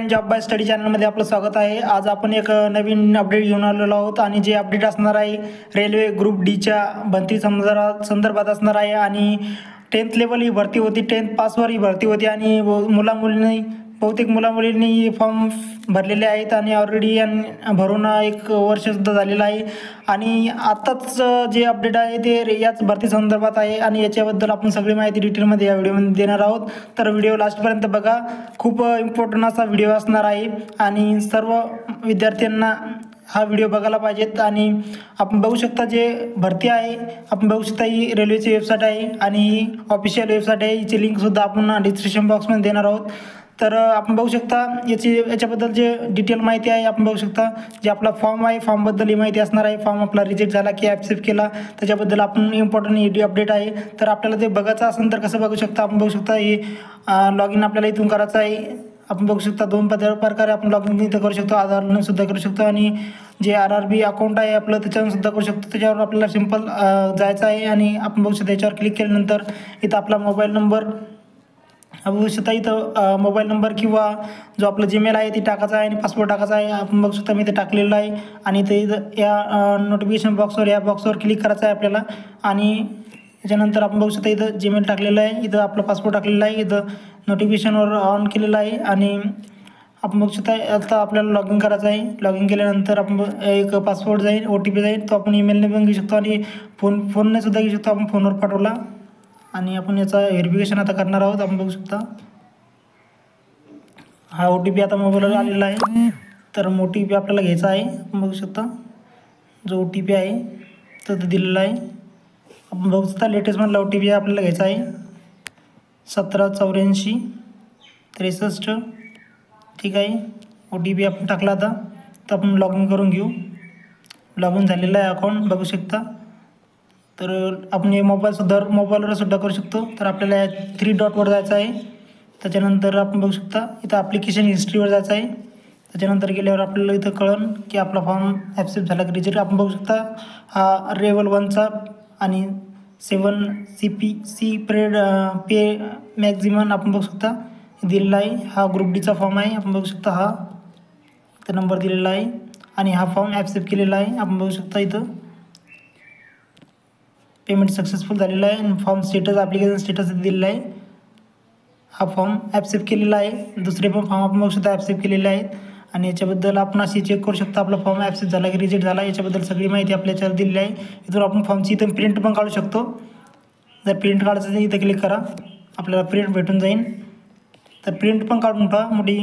Job by study चॅनलमध्ये आपलं स्वागत आहे। आज आपण एक नवीन अपडेट घेऊन आलेलो आहोत आणि जे अपडेट असणार आहे रेल्वे ग्रुप डीच्या भरती संदर्भात असणार आहे। आणि 10th लेवल ही भरती होती, 10th पासवर ही भरती होती आणि बहुतेक मुलामुलींनी फॉर्म भरलेले आहेत आणि ऑलरेडी भरून 1 वर्षसुद्धा झालेलं आहे। आणि आत्ताच जे अपडेट आहे ते याच भरती संदर्भात आहे आणि याच्याबद्दल आपण सगळी माहिती डिटेलमध्ये या व्हिडिओमध्ये देणार आहोत। तर व्हिडिओ लास्टपर्यंत बघा, खूप इम्पॉर्टंट असा व्हिडिओ असणार आहे आणि सर्व विद्यार्थ्यांना हा व्हिडिओ बघायला पाहिजेत। आणि आपण बघू शकता जे भरती आहे, आपण बघू शकता ही रेल्वेची वेबसाईट आहे आणि ही ऑफिशियल वेबसाईट आहे। हिची लिंकसुद्धा आपण डिस्क्रिप्शन बॉक्समध्ये देणार आहोत। तर आपण बघू शकता याच्याबद्दल जे डिटेल माहिती आहे आपण बघू शकता। जे आपला फॉर्म आहे फॉर्मबद्दल ही माहिती असणार आहे। फॉर्म आपला रिजेक्ट झाला की ॲक्सेप्ट केला त्याच्याबद्दल आपण इम्पॉर्टंट अपडेट आहे। तर आपल्याला ते बघायचं असेल तर कसं बघू शकता, आपण बघू शकता हे लॉग इन आपल्याला इथून करायचं आहे। आपण बघू शकता 2 प्रकारे आपण लॉग इन इथं करू शकतो, आधारनं सुद्धा करू शकतो आणि जे RRB अकाउंट आहे आपलं त्याच्यावर सुद्धा करू शकतो। त्याच्यावर आपल्याला सिंपल जायचं आहे आणि आपण बघू शकता याच्यावर क्लिक केल्यानंतर इथं आपला मोबाईल नंबर बघू शकता, इथं मोबाईल नंबर किंवा जो आपलं जीमेल आहे ती टाकायचा आहे आणि पासवर्ड टाकायचा आहे। आपण बघू शकता मी ते टाकलेलं आहे आणि इथं या नोटिफिकेशन बॉक्सवर क्लिक करायचं आहे आपल्याला। आणि त्याच्यानंतर आपण बघू शकता इथं जीमेल टाकलेलं आहे, इथं आपलं पासवर्ड टाकलेलं आहे, इथं नोटिफिकेशनवर ऑन केलेलं आहे आणि आपण बघू शकता आता आपल्याला लॉग इन करायचं आहे। लॉग इन केल्यानंतर आपण एक पासवर्ड जाईल, OTP जाईल, तो आपण ईमेलने पण घेऊ शकतो आणि फोनने सुद्धा घेऊ शकतो। आपण फोनवर पाठवला आणि आपण याचा व्हेरिफिकेशन आता करणार आहोत। आपण बघू शकता हा OTP आता मोबाईलवर आलेला आहे, तर OTP आपल्याला घ्यायचा आहे। आपण बघू शकता जो OTP आहे तो दिलेला आहे। आपण बघू शकता लेटेस्टमधला OTP आपल्याला घ्यायचा आहे 178463, ठीक आहे। OTP आपण टाकला आता, तर आपण लॉग इन करून घेऊ। लॉग इन झालेलं आहे अकाउंट बघू शकता। तर आपण हे मोबाईलवर सुद्धा करू शकतो। तर आपल्याला 3 डॉटवर जायचं आहे, त्याच्यानंतर आपण बघू शकता इथं ॲप्लिकेशन हिस्ट्रीवर जायचं आहे। त्याच्यानंतर गेल्यावर आपल्याला इथं कळन की आपला फॉर्म ॲक्सेप्ट झाला की रिजेक्ट। आपण बघू शकता हा लेवल 1चा आणि 7 CPC पे मॅक्झिमम आपण बघू शकता दिलेला आहे। हा ग्रुप डीचा फॉर्म आहे, आपण बघू शकता हा इथं नंबर दिलेला आहे आणि हा फॉर्म ॲक्सेप्ट केलेला आहे। आपण बघू शकता इथं पेमेंट सक्सेसफुल झालेला आहे आणि फॉर्म स्टेटस ॲप्लिकेशन स्टेटस दिलेला आहे। हा फॉर्म ॲक्सेप्ट केलेला आहे। दुसरे पण फॉर्म आपण बघू शकता ॲक्सेप्ट केलेले आहेत आणि याच्याबद्दल आपण अशी चेक करू शकता आपला फॉर्म ॲक्सेप्ट झाला की रिजेक्ट झाला, याच्याबद्दल सगळी माहिती आपल्या याच्यावर दिलेली आहे। इथून आपण फॉर्मची इथं प्रिंट पण काढू शकतो। जर प्रिंट काढायचं तर इथं क्लिक करा, आपल्याला प्रिंट भेटून जाईल। तर प्रिंट पण काढून ठेवा मोठी